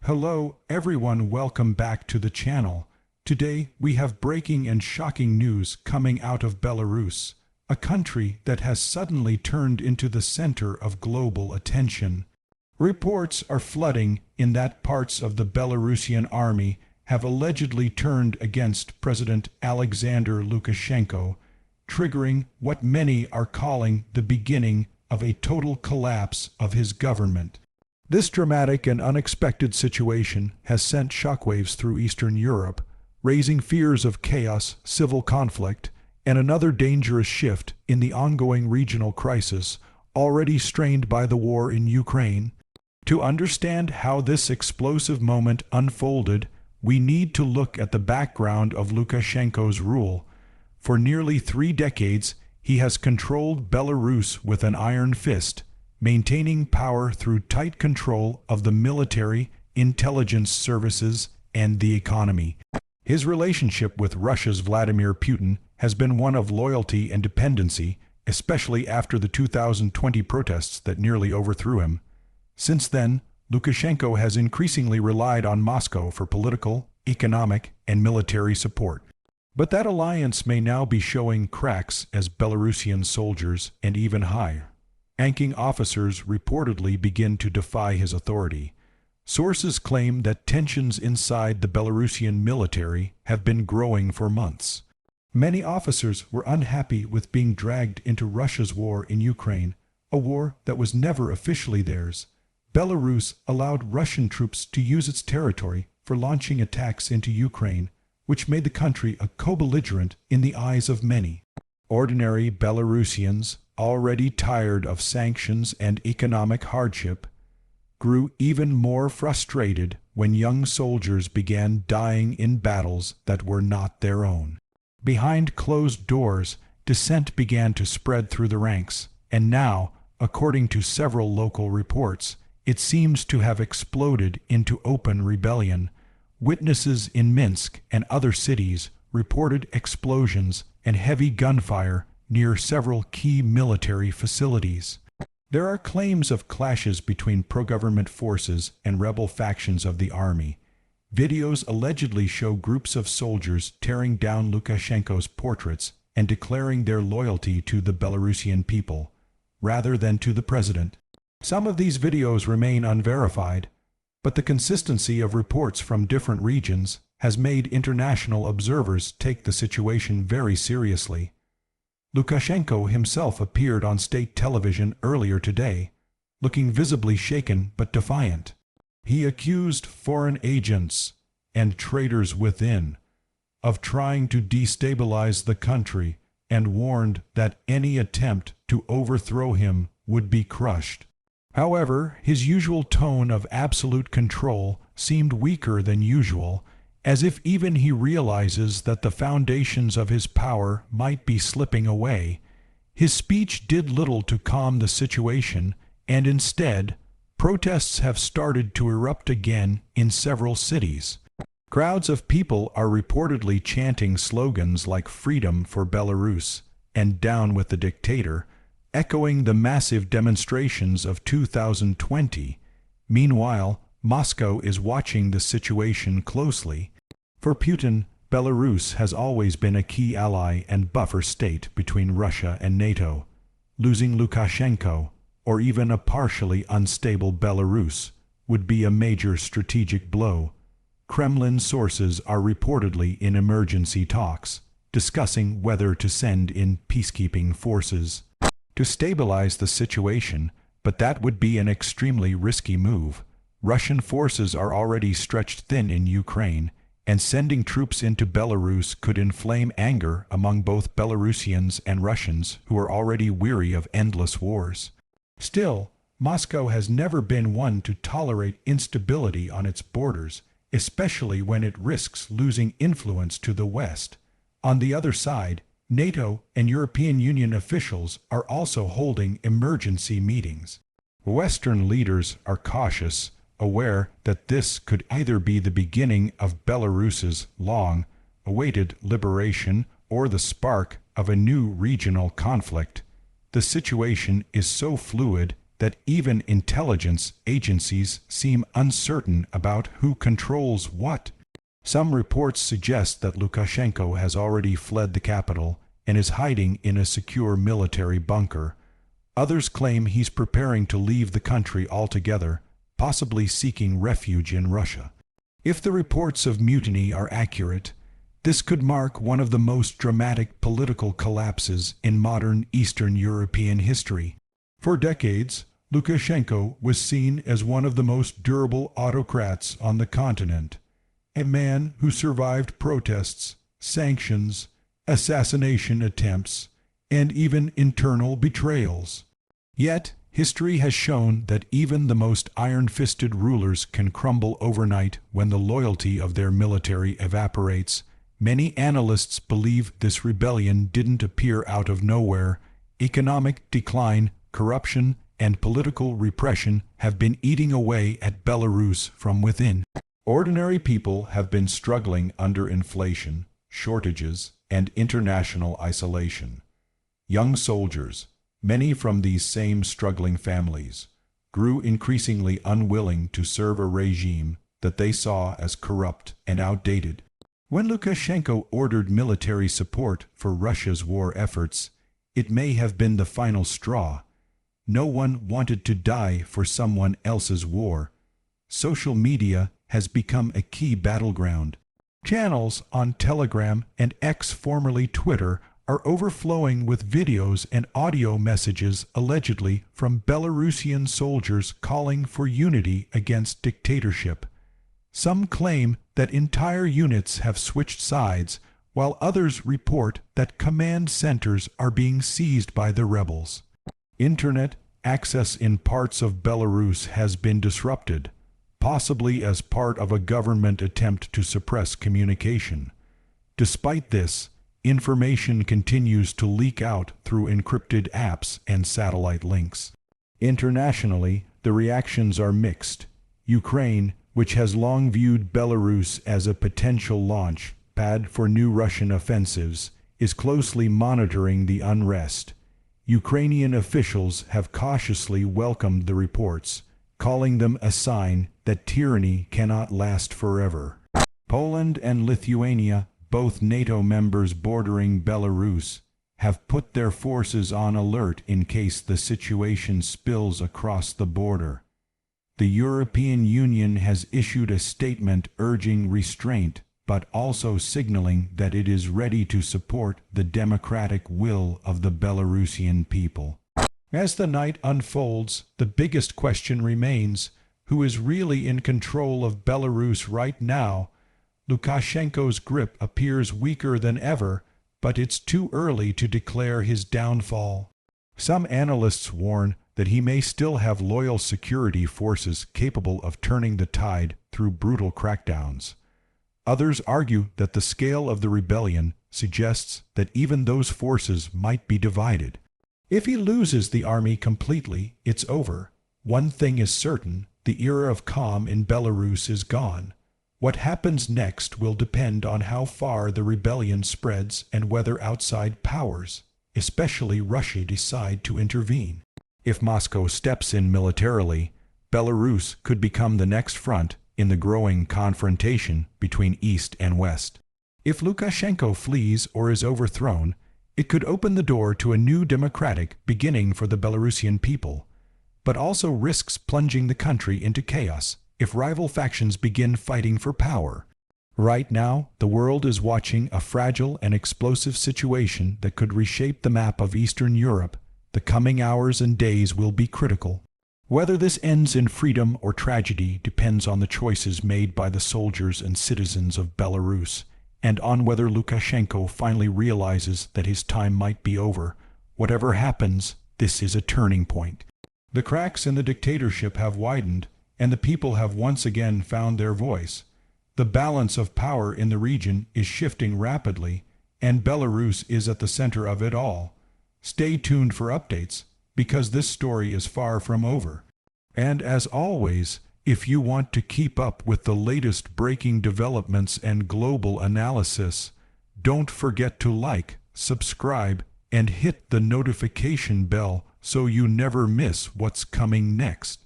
Hello everyone, welcome back to the channel. Today we have breaking and shocking news coming out of Belarus, a country that has suddenly turned into the center of global attention. Reports are flooding in that parts of the Belarusian army have allegedly turned against President Alexander Lukashenko, triggering what many are calling the beginning of a total collapse of his government. This dramatic and unexpected situation has sent shockwaves through Eastern Europe, raising fears of chaos, civil conflict, and another dangerous shift in the ongoing regional crisis already strained by the war in Ukraine. To understand how this explosive moment unfolded, we need to look at the background of Lukashenko's rule. For nearly 3 decades, he has controlled Belarus with an iron fist, maintaining power through tight control of the military, intelligence services, and the economy. His relationship with Russia's Vladimir Putin has been one of loyalty and dependency, especially after the 2020 protests that nearly overthrew him. Since then, Lukashenko has increasingly relied on Moscow for political, economic, and military support. But that alliance may now be showing cracks as Belarusian soldiers and even high-ranking officers reportedly begin to defy his authority. Sources claim that tensions inside the Belarusian military have been growing for months. Many officers were unhappy with being dragged into Russia's war in Ukraine, a war that was never officially theirs. Belarus allowed Russian troops to use its territory for launching attacks into Ukraine, which made the country a co-belligerent in the eyes of many. Ordinary Belarusians, already tired of sanctions and economic hardship, grew even more frustrated when young soldiers began dying in battles that were not their own. Behind closed doors, dissent began to spread through the ranks, and now, according to several local reports, it seems to have exploded into open rebellion. Witnesses in Minsk and other cities reported explosions and heavy gunfire near several key military facilities. There are claims of clashes between pro-government forces and rebel factions of the army. Videos allegedly show groups of soldiers tearing down Lukashenko's portraits and declaring their loyalty to the Belarusian people, rather than to the president. Some of these videos remain unverified, but the consistency of reports from different regions has made international observers take the situation very seriously. Lukashenko himself appeared on state television earlier today, looking visibly shaken but defiant. He accused foreign agents and traitors within of trying to destabilize the country and warned that any attempt to overthrow him would be crushed. However, his usual tone of absolute control seemed weaker than usual, as if even he realizes that the foundations of his power might be slipping away. His speech did little to calm the situation, and instead, protests have started to erupt again in several cities. Crowds of people are reportedly chanting slogans like "Freedom for Belarus" and "Down with the dictator," echoing the massive demonstrations of 2020. Meanwhile, Moscow is watching the situation closely. For Putin, Belarus has always been a key ally and buffer state between Russia and NATO. Losing Lukashenko, or even a partially unstable Belarus, would be a major strategic blow. Kremlin sources are reportedly in emergency talks, discussing whether to send in peacekeeping forces to stabilize the situation, but that would be an extremely risky move. Russian forces are already stretched thin in Ukraine, and sending troops into Belarus could inflame anger among both Belarusians and Russians who are already weary of endless wars. Still, Moscow has never been one to tolerate instability on its borders, especially when it risks losing influence to the West. On the other side, NATO and European Union officials are also holding emergency meetings. Western leaders are cautious, aware that this could either be the beginning of Belarus's long-awaited liberation or the spark of a new regional conflict. The situation is so fluid that even intelligence agencies seem uncertain about who controls what. Some reports suggest that Lukashenko has already fled the capital and is hiding in a secure military bunker. Others claim he's preparing to leave the country altogether, possibly seeking refuge in Russia. If the reports of mutiny are accurate, this could mark one of the most dramatic political collapses in modern Eastern European history. For decades, Lukashenko was seen as one of the most durable autocrats on the continent, a man who survived protests, sanctions, assassination attempts, and even internal betrayals. Yet, history has shown that even the most iron-fisted rulers can crumble overnight when the loyalty of their military evaporates. Many analysts believe this rebellion didn't appear out of nowhere. Economic decline, corruption, and political repression have been eating away at Belarus from within. Ordinary people have been struggling under inflation, shortages, and international isolation. Young soldiers, many from these same struggling families, grew increasingly unwilling to serve a regime that they saw as corrupt and outdated. When Lukashenko ordered military support for Russia's war efforts, it may have been the final straw. No one wanted to die for someone else's war. Social media has become a key battleground. Channels on Telegram and X, formerly Twitter, are overflowing with videos and audio messages allegedly from Belarusian soldiers calling for unity against dictatorship. Some claim that entire units have switched sides, while others report that command centers are being seized by the rebels. Internet access in parts of Belarus has been disrupted, possibly as part of a government attempt to suppress communication. Despite this, information continues to leak out through encrypted apps and satellite links. Internationally, the reactions are mixed. Ukraine, which has long viewed Belarus as a potential launch pad for new Russian offensives, is closely monitoring the unrest. Ukrainian officials have cautiously welcomed the reports, calling them a sign that tyranny cannot last forever. Poland and Lithuania, both NATO members bordering Belarus, have put their forces on alert in case the situation spills across the border. The European Union has issued a statement urging restraint, but also signaling that it is ready to support the democratic will of the Belarusian people. As the night unfolds, the biggest question remains: who is really in control of Belarus right now? Lukashenko's grip appears weaker than ever, but it's too early to declare his downfall. Some analysts warn that he may still have loyal security forces capable of turning the tide through brutal crackdowns. Others argue that the scale of the rebellion suggests that even those forces might be divided. If he loses the army completely, it's over. One thing is certain: the era of calm in Belarus is gone. What happens next will depend on how far the rebellion spreads and whether outside powers, especially Russia, decide to intervene. If Moscow steps in militarily, Belarus could become the next front in the growing confrontation between East and West. If Lukashenko flees or is overthrown, it could open the door to a new democratic beginning for the Belarusian people, but also risks plunging the country into chaos if rival factions begin fighting for power. Right now, the world is watching a fragile and explosive situation that could reshape the map of Eastern Europe. The coming hours and days will be critical. Whether this ends in freedom or tragedy depends on the choices made by the soldiers and citizens of Belarus, and on whether Lukashenko finally realizes that his time might be over. Whatever happens, this is a turning point. The cracks in the dictatorship have widened, and the people have once again found their voice. The balance of power in the region is shifting rapidly, and Belarus is at the center of it all. Stay tuned for updates, because this story is far from over. And as always, if you want to keep up with the latest breaking developments and global analysis, don't forget to like, subscribe, and hit the notification bell so you never miss what's coming next.